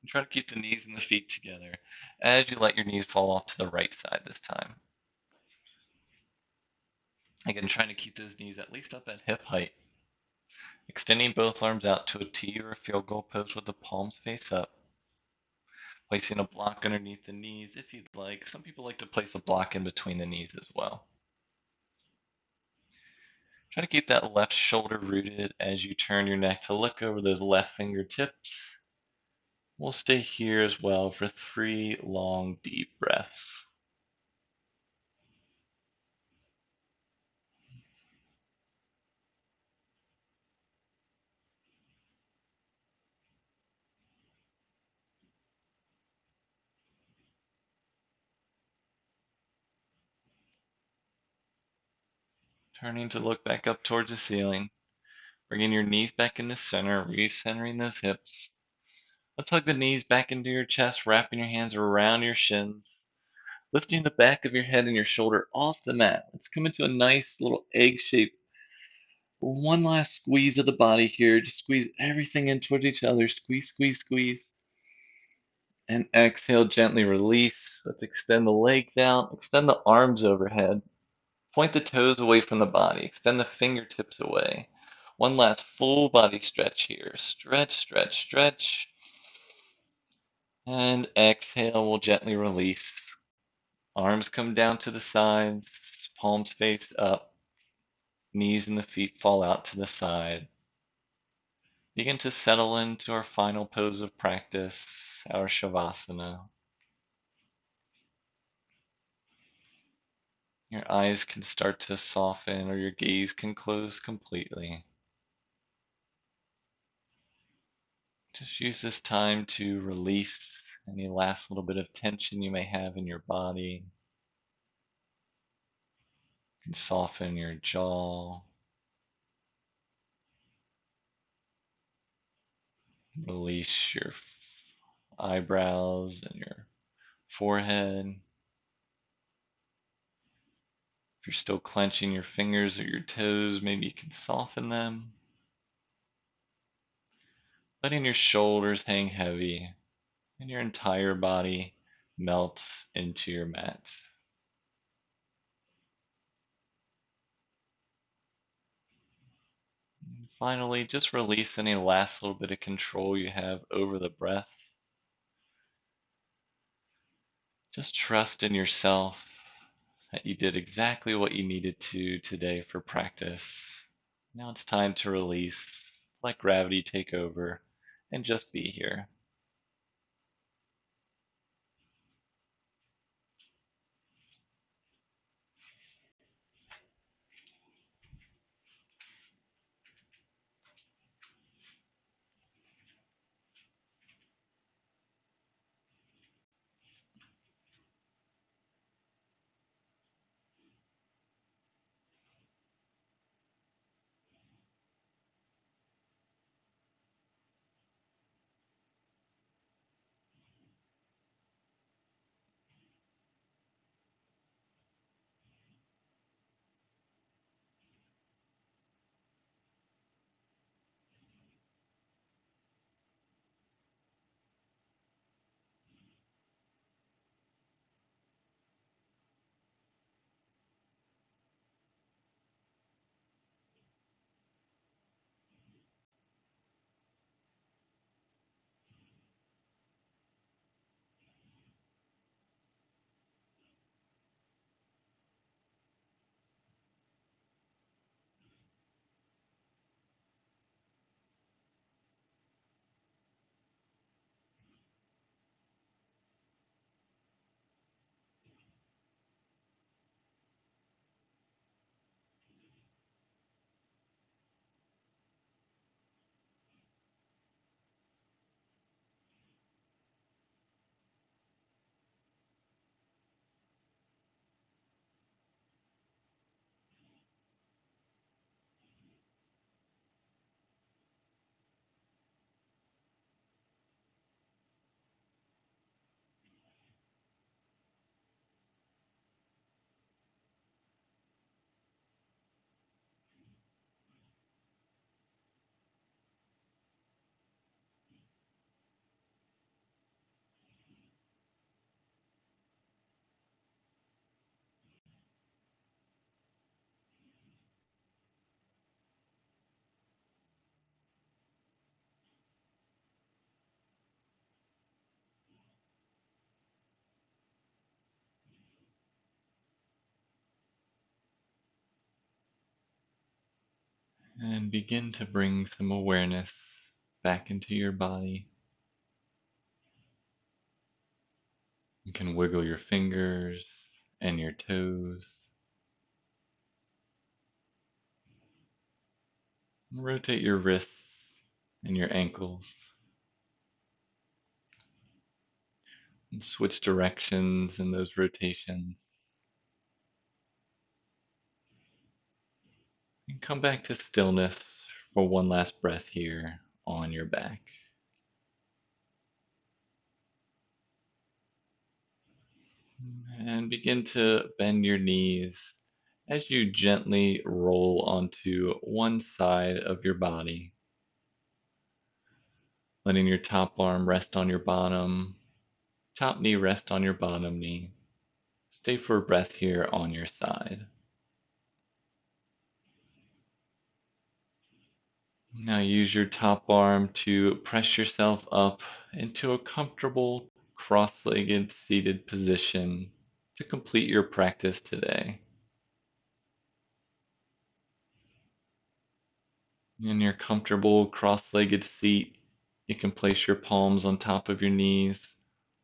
And try to keep the knees and the feet together as you let your knees fall off to the right side this time. Again, trying to keep those knees at least up at hip height. Extending both arms out to a T or a field goal pose with the palms face up. Placing a block underneath the knees if you'd like. Some people like to place a block in between the knees as well. Try to keep that left shoulder rooted as you turn your neck to look over those left fingertips. We'll stay here as well for 3 long, deep breaths. Turning to look back up towards the ceiling. Bringing your knees back into center, recentering those hips. Let's hug the knees back into your chest, wrapping your hands around your shins. Lifting the back of your head and your shoulder off the mat. Let's come into a nice little egg shape One last squeeze of the body here. Just squeeze everything in towards each other. Squeeze, squeeze, squeeze. And exhale, gently release. Let's extend the legs out. Extend the arms overhead. Point the toes away from the body. Extend the fingertips away. One last full body stretch here. Stretch, stretch, stretch. And exhale, we'll gently release. Arms come down to the sides. Palms face up. Knees and the feet fall out to the side. Begin to settle into our final pose of practice, our Shavasana. Your eyes can start to soften or your gaze can close completely. Just use this time to release any last little bit of tension you may have in your body. And soften your jaw. Release your eyebrows and your forehead. If you're still clenching your fingers or your toes, maybe you can soften them. Letting your shoulders hang heavy and your entire body melts into your mat. And finally, just release any last little bit of control you have over the breath. Just trust in yourself that you did exactly what you needed to today for practice. Now it's time to release, let gravity take over, and just be here. And begin to bring some awareness back into your body. You can wiggle your fingers and your toes. Rotate your wrists and your ankles. And switch directions in those rotations. And come back to stillness for one last breath here on your back. And begin to bend your knees as you gently roll onto one side of your body, letting your top arm rest on your bottom, top knee rest on your bottom knee. Stay for a breath here on your side. Now use your top arm to press yourself up into a comfortable cross-legged seated position to complete your practice today. In your comfortable cross-legged seat, you can place your palms on top of your knees,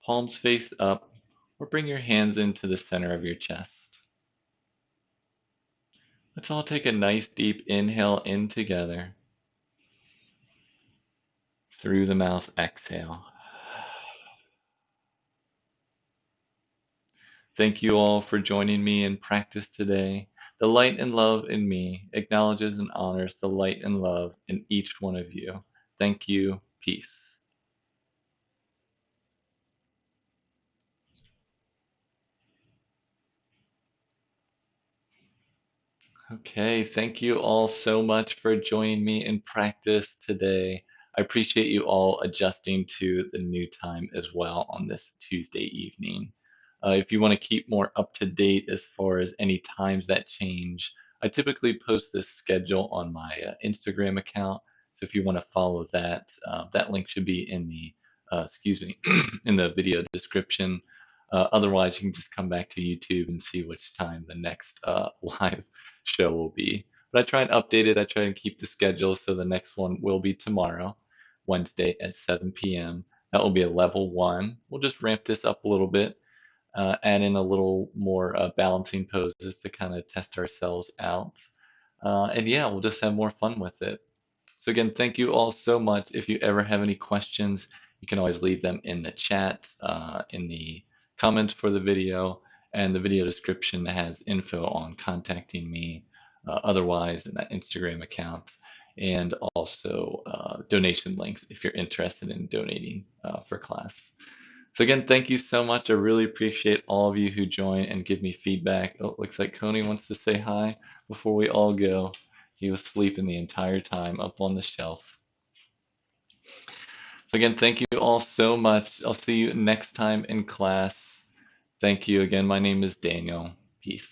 palms face up, or bring your hands into the center of your chest. Let's all take a nice deep inhale in together. Through the mouth, exhale. Thank you all for joining me in practice today. The light and love in me acknowledges and honors the light and love in each one of you. Thank you. Peace. Okay, thank you all so much for joining me in practice today. I appreciate you all adjusting to the new time as well on this Tuesday evening. If you want to keep more up to date as far as any times that change, I typically post this schedule on my Instagram account. So if you want to follow that, that link should be in the, excuse me, in the video description. Otherwise, you can just come back to YouTube and see which time the next live show will be. But I try and update it. I try and keep the schedule so the next one will be tomorrow, Wednesday at 7 p.m. That will be a level one. We'll just ramp this up a little bit, add in a little more balancing poses to kind of test ourselves out. And yeah, we'll just have more fun with it. So again, thank you all so much. If you ever have any questions, you can always leave them in the chat, in the comments for the video, and the video description has info on contacting me, otherwise in that Instagram account, and also donation links if you're interested in donating for class. So again, thank you so much. I really appreciate all of you who join and give me feedback. Oh, it looks like Coney wants to say hi before we all go. He was sleeping the entire time up on the shelf. So again, thank you all so much. I'll see you next time in class. Thank you again. My name is Daniel. Peace.